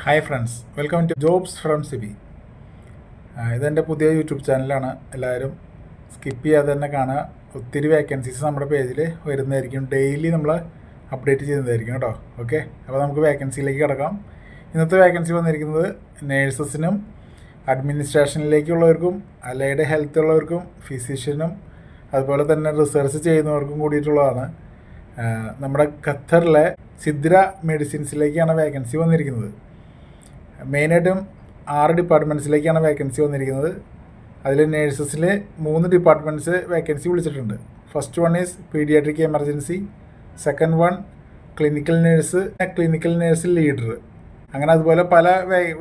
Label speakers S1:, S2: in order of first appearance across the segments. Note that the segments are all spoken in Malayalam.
S1: Hi friends, welcome to jobs from Sibi. ഇതെൻ്റെ പുതിയ യൂട്യൂബ് ചാനലാണ്. എല്ലാവരും സ്കിപ്പ് ചെയ്യാതെ തന്നെ കാണുക. ഒത്തിരി വേക്കൻസീസ് നമ്മുടെ പേജിൽ വരുന്നതായിരിക്കും. ഡെയിലി നമ്മൾ അപ്ഡേറ്റ് ചെയ്യുന്നതായിരിക്കും കേട്ടോ. ഓക്കെ, അപ്പോൾ നമുക്ക് വേക്കൻസിയിലേക്ക് കിടക്കാം. ഇന്നത്തെ വേക്കൻസി വന്നിരിക്കുന്നത് നേഴ്സസിനും അഡ്മിനിസ്ട്രേഷനിലേക്കുള്ളവർക്കും അലൈഡ് ഹെൽത്ത് ഉള്ളവർക്കും ഫിസിഷ്യനും അതുപോലെ തന്നെ റിസർച്ച് ചെയ്യുന്നവർക്കും കൂടിയിട്ടുള്ളതാണ്. നമ്മുടെ ഖത്തറിലെ സിദ്ര മെഡിസിൻസിലേക്കാണ് വേക്കൻസി വന്നിരിക്കുന്നത്. മെയിനായിട്ടും 6 ഡിപ്പാർട്ട്മെൻറ്റ്സിലേക്കാണ് വേക്കൻസി വന്നിരിക്കുന്നത്. അതിൽ നേഴ്സസിൽ 3 ഡിപ്പാർട്ട്മെൻറ്റ്സ് വേക്കൻസി വിളിച്ചിട്ടുണ്ട്. First one is paediatric emergency, second one clinical nurse leader. അങ്ങനെ അതുപോലെ പല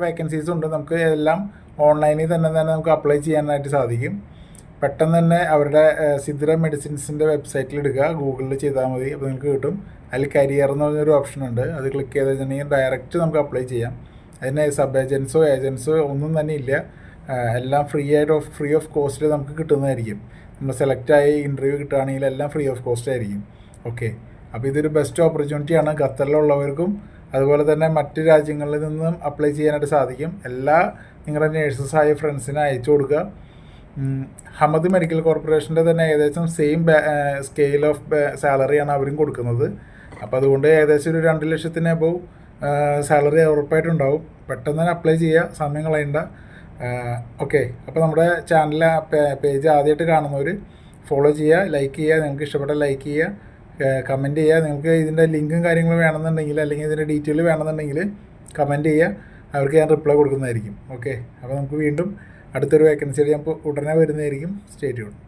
S1: വേക്കൻസീസ് ഉണ്ട്. നമുക്ക് എല്ലാം ഓൺലൈനിൽ തന്നെ നമുക്ക് അപ്ലൈ ചെയ്യാനായിട്ട് സാധിക്കും. പെട്ടെന്ന് തന്നെ അവരുടെ സിദ്ര മെഡിസിൻസിൻ്റെ വെബ്സൈറ്റിൽ എടുക്കുക, ഗൂഗിളിൽ ചെയ്താൽ മതി. അപ്പോൾ നിങ്ങൾക്ക് കിട്ടും. അതിൽ കരിയർ എന്ന് പറഞ്ഞൊരു ഓപ്ഷൻ ഉണ്ട്. അത് ക്ലിക്ക് ചെയ്ത് കഴിഞ്ഞിട്ടുണ്ടെങ്കിൽ ഡയറക്റ്റ് നമുക്ക് അപ്ലൈ ചെയ്യാം. അതിന് സബ് ഏജൻസോ ഒന്നും തന്നെ ഇല്ല. എല്ലാം ഫ്രീ ഓഫ് കോസ്റ്റിൽ നമുക്ക് കിട്ടുന്നതായിരിക്കും. നമ്മൾ സെലക്റ്റായി ഇൻ്റർവ്യൂ കിട്ടുകയാണെങ്കിൽ എല്ലാം ഫ്രീ ഓഫ് കോസ്റ്റ് ആയിരിക്കും. ഓക്കെ, അപ്പോൾ ഇതൊരു ബെസ്റ്റ് ഓപ്പർച്യൂണിറ്റിയാണ് ഖത്തറിലുള്ളവർക്കും അതുപോലെ തന്നെ മറ്റ് രാജ്യങ്ങളിൽ നിന്നും അപ്ലൈ ചെയ്യാനായിട്ട് സാധിക്കും. എല്ലാ നിങ്ങളുടെ നേഴ്സസായ ഫ്രണ്ട്സിന് അയച്ചു കൊടുക്കുക. ഹമദ് മെഡിക്കൽ കോർപ്പറേഷൻ്റെ തന്നെ ഏകദേശം സെയിം സ്കെയിൽ ഓഫ് സാലറിയാണ് അവരും കൊടുക്കുന്നത്. അപ്പോൾ അതുകൊണ്ട് ഏകദേശം ഒരു 2 ലക്ഷത്തിന് അബവ് സാലറി ഉറപ്പായിട്ടുണ്ടാവും. പെട്ടെന്ന് തന്നെ അപ്ലൈ ചെയ്യുക, സമയം കളയണ്ട. ഓക്കെ, അപ്പോൾ നമ്മുടെ ചാനലിലെ പേജ് ആദ്യമായിട്ട് കാണുന്നവർ ഫോളോ ചെയ്യുക, ലൈക്ക് ചെയ്യുക. നിങ്ങൾക്ക് ഇഷ്ടപ്പെട്ട ലൈക്ക് ചെയ്യുക, കമൻറ്റ് ചെയ്യുക. നിങ്ങൾക്ക് ഇതിൻ്റെ ലിങ്കും കാര്യങ്ങളും വേണമെന്നുണ്ടെങ്കിൽ അല്ലെങ്കിൽ ഇതിൻ്റെ ഡീറ്റെയിൽ വേണമെന്നുണ്ടെങ്കിൽ കമൻറ്റ് ചെയ്യുക. അവർക്ക് ഞാൻ റിപ്ലൈ കൊടുക്കുന്നതായിരിക്കും. ഓക്കെ, അപ്പോൾ നമുക്ക് വീണ്ടും അടുത്തൊരു വേക്കൻസിയിൽ ഞാൻ ഉടനെ വരുന്നതായിരിക്കും. Stay tuned.